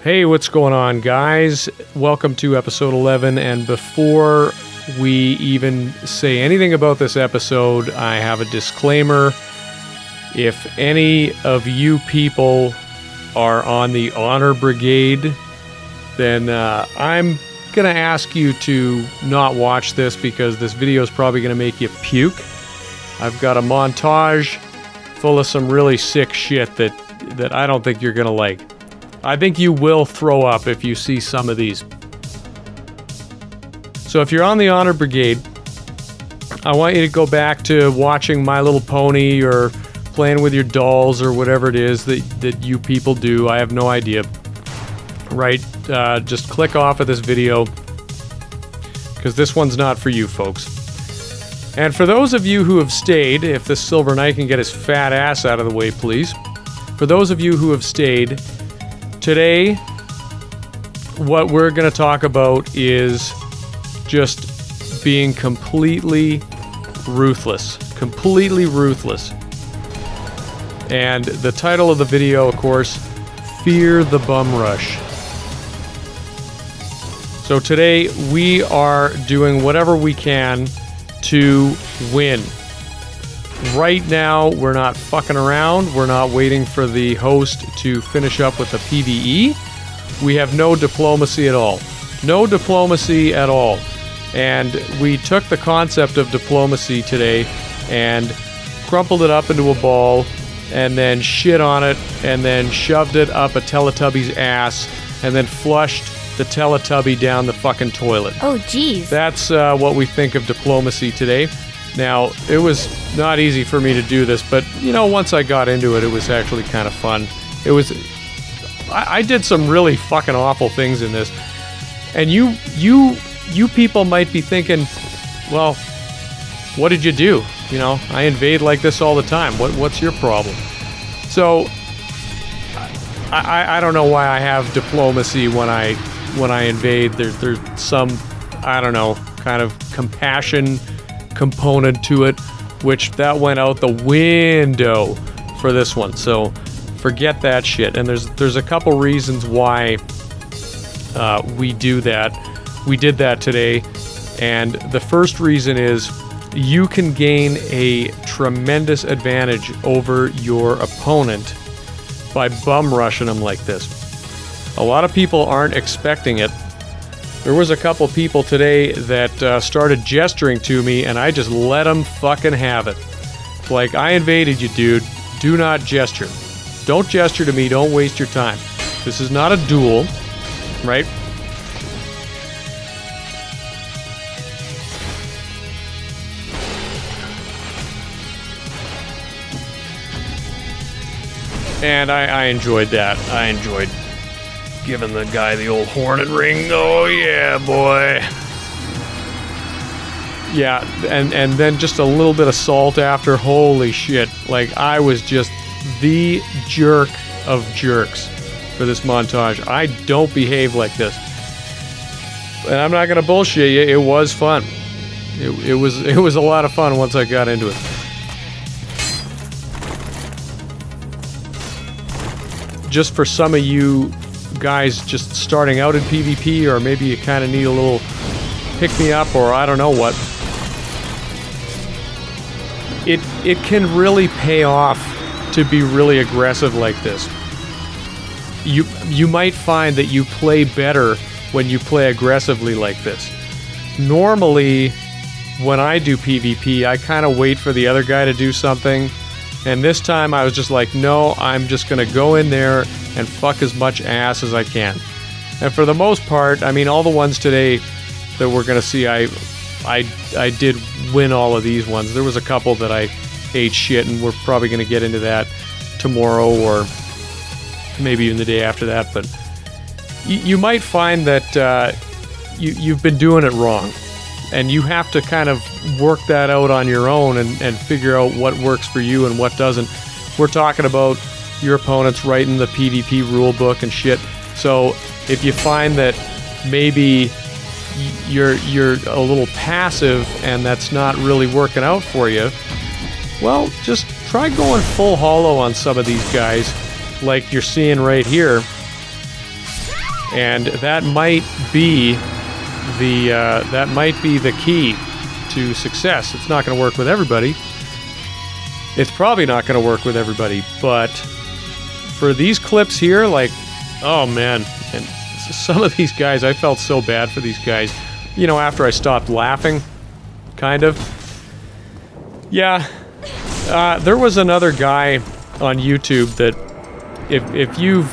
Hey, what's going on, guys? Welcome to episode 11, and before we even say anything about this episode, I have a disclaimer. If any of you people are on the honor brigade, then I'm going to ask you to not watch this because this video is probably going to make you puke. I've got a montage full of some really sick shit that I don't think you're going to like. I think you will throw up if you see some of these. So if you're on the honor brigade, I want you to go back to watching My Little Pony or playing with your dolls or whatever it is that you people do. I have no idea. Right? Just click off of this video because this one's not for you, folks. And for those of you who have stayed, if this Silver Knight can get his fat ass out of the way, please. For those of you who have stayed, today, what we're going to talk about is just being completely ruthless. Completely ruthless. And the title of the video, of course, Fear the Bum Rush. So today, we are doing whatever we can to win. Right now, we're not fucking around. We're not waiting for the host to finish up with the PvE. We have no diplomacy at all. No diplomacy at all. And we took the concept of diplomacy today and crumpled it up into a ball and then shit on it and then shoved it up a Teletubby's ass and then flushed the Teletubby down the fucking toilet. Oh, geez. That's what we think of diplomacy today. Now, it was not easy for me to do this, but, you know, once I got into it, it was actually kind of fun. It was... I did some really fucking awful things in this. And you people might be thinking, well, what did you do? You know, I invade like this all the time. What's your problem? So, I don't know why I have diplomacy when I invade. There's some, I don't know, kind of compassion component to it, which that went out the window for this one. So forget that shit. And there's a couple reasons why we do that. We did that today. And the first reason is you can gain a tremendous advantage over your opponent by bum rushing them like this. A lot of people aren't expecting it. There was a couple people today that started gesturing to me, and I just let them fucking have it. Like, I invaded you, dude. Do not gesture. Don't gesture to me. Don't waste your time. This is not a duel, right? And I enjoyed that. I enjoyed giving the guy the old hornet ring. Oh yeah, boy. Yeah, and then just a little bit of salt after. Holy shit. Like, I was just the jerk of jerks for this montage. I don't behave like this. And I'm not gonna bullshit you, it was fun. It was a lot of fun once I got into it. Just for some of you guys just starting out in PvP, or maybe you kind of need a little pick-me-up, or I don't know what. It can really pay off to be really aggressive like this. You might find that you play better when you play aggressively like this. Normally, when I do PvP, I kind of wait for the other guy to do something. And this time I was just like, no, I'm just going to go in there and fuck as much ass as I can. And for the most part, I mean, all the ones today that we're going to see, I did win all of these ones. There was a couple that I ate shit, and we're probably going to get into that tomorrow or maybe even the day after that. But you might find that you've been doing it wrong. And you have to kind of work that out on your own and figure out what works for you and what doesn't. We're talking about your opponents writing the PvP rulebook and shit. So if you find that maybe you're a little passive and that's not really working out for you, well, just try going full hollow on some of these guys like you're seeing right here. And that might be the key to success. It's not going to work with everybody. It's probably not going to work with everybody, but for these clips here, like, oh man, and some of these guys, I felt so bad for these guys, you know, after I stopped laughing, kind of. Yeah, there was another guy on YouTube that, if you've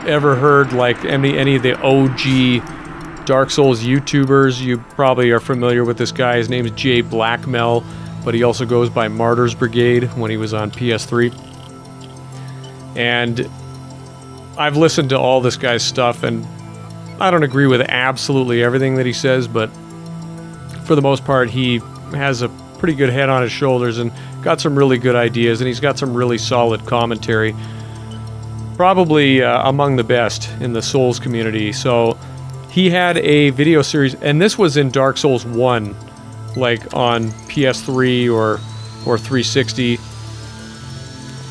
ever heard, like, any of the OG Dark Souls YouTubers, you probably are familiar with this guy. His name is jblackmel, but he also goes by Martyrs Brigade when he was on PS3. And I've listened to all this guy's stuff, and I don't agree with absolutely everything that he says, but for the most part, he has a pretty good head on his shoulders and got some really good ideas, and he's got some really solid commentary. Probably among the best in the Souls community. So he had a video series, and this was in Dark Souls 1, like on PS3 or 360.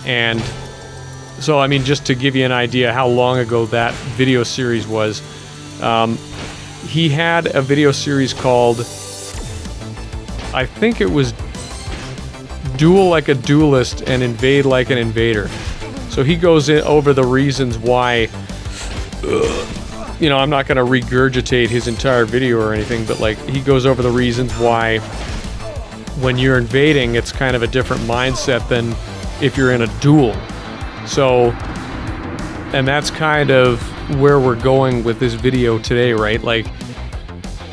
And so, I mean, just to give you an idea how long ago that video series was, he had a video series called, I think it was Duel Like a Duelist and Invade Like an Invader. So he goes over the reasons why, you know, I'm not going to regurgitate his entire video or anything, but like he goes over the reasons why when you're invading, it's kind of a different mindset than if you're in a duel. So, and that's kind of where we're going with this video today, right? Like,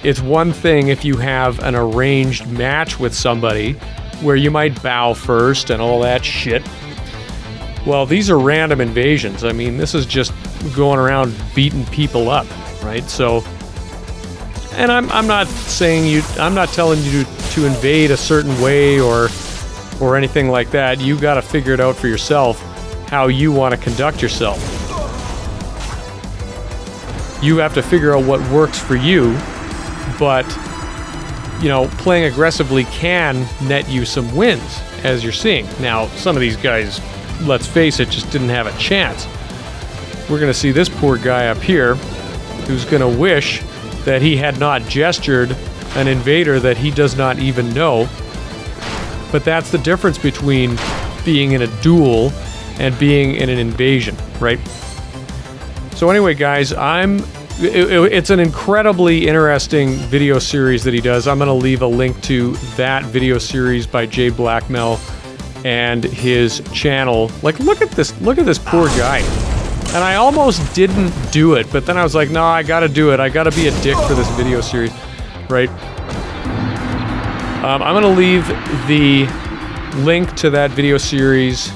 it's one thing if you have an arranged match with somebody where you might bow first and all that shit. Well, these are random invasions. I mean, this is just going around beating people up, right? So, and I'm not saying I'm not telling you to invade a certain way or anything like that. You got to figure it out for yourself how you want to conduct yourself. You have to figure out what works for you, but, you know, playing aggressively can net you some wins, as you're seeing. Now, some of these guys, let's face it, just didn't have a chance. We're going to see this poor guy up here who's going to wish that he had not gestured an invader that he does not even know. But that's the difference between being in a duel and being in an invasion, right? So anyway, guys, it's an incredibly interesting video series that he does. I'm going to leave a link to that video series by jblackmel and his channel. Like, look at this poor guy. And I almost didn't do it, but then I was like, no, I gotta do it. I gotta be a dick for this video series, right? I'm gonna leave the link to that video series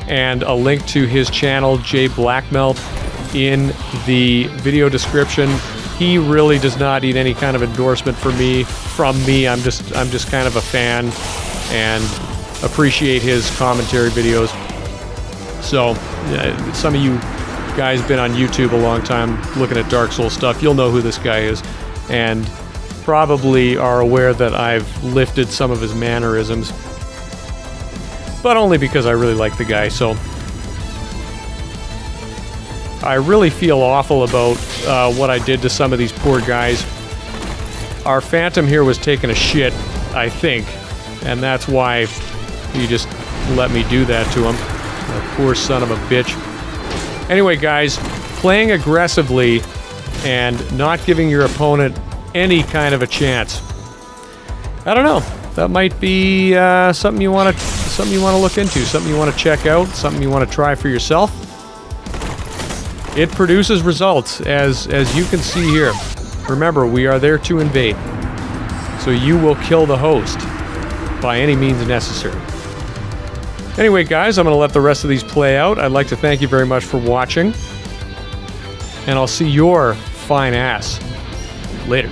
and a link to his channel, jblackmel, in the video description. He really does not need any kind of endorsement from me. I'm just kind of a fan and appreciate his commentary videos. So, some of you guys been on YouTube a long time looking at Dark Souls stuff, you'll know who this guy is, and probably are aware that I've lifted some of his mannerisms, but only because I really like the guy. So I really feel awful about what I did to some of these poor guys. Our Phantom here was taking a shit, I think, and that's why he just let me do that to him. That poor son of a bitch. Anyway, guys, playing aggressively and not giving your opponent any kind of a chance. I don't know. That might be something you want to look into, something you want to check out, something you want to try for yourself. It produces results, as you can see here. Remember, we are there to invade, so you will kill the host by any means necessary. Anyway, guys, I'm going to let the rest of these play out. I'd like to thank you very much for watching, and I'll see your fine ass later.